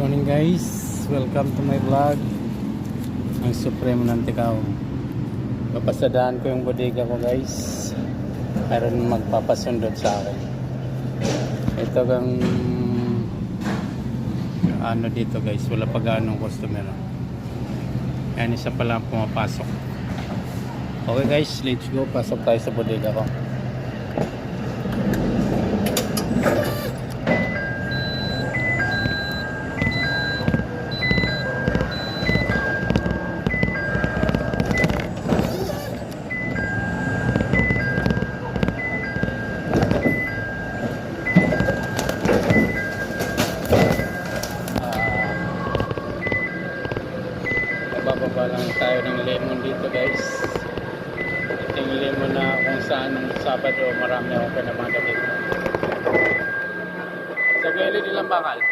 Morning guys, welcome to my vlog. Ang Supremo ng Ticao. Papasadaan ko yung bodega ko guys. Mayroon magpapasundot sa akin. Ito gang ano dito guys, wala pa ganong customer. Yan, isa pa lang pumapasok. Okay guys, let's go. Pasok tayo sa bodega ko. Bababa lang tayo ng lemon dito guys. Ito yung lemon na kung saan ng Sabado marami ako pinamada dito. Sa gilid nilang bakal.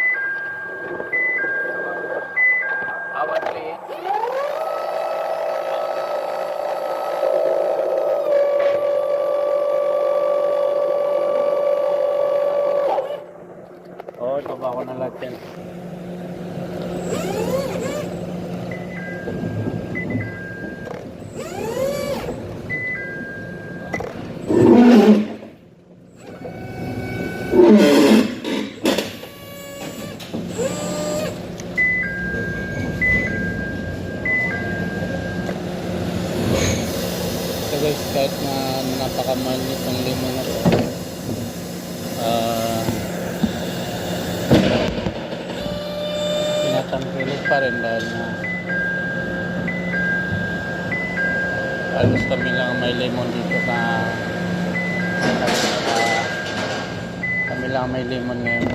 Awat liit. Oh, baba ko na lahat yan. So guys, kahit na napakamahal nitong limon na to, tinatangkilik pa rin dahil na halos kami lang may lemon dito na kami lang may lemon ngayon.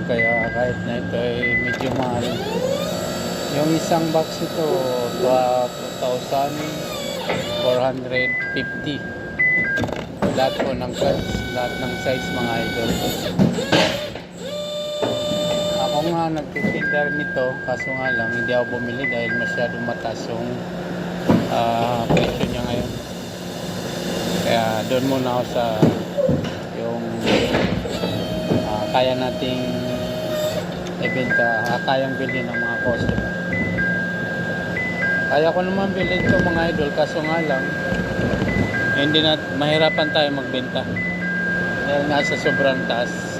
Kaya kahit na ito ay medyo mahal, yung isang box ito 2,450 lahat po ng size mga idol. Ako nga nagtitinda nito, kaso nga lang hindi ako bumili dahil masyadong mataas yung presyo niya ngayon, kaya doon muna ako sa yung kaya nating ibenta, kayang bilhin ng mga customer. Kaya ko naman bilhin ito mga idol, kaso nga lang hindi na mahirapan tayo magbenta dahil nga sa sobrang taas.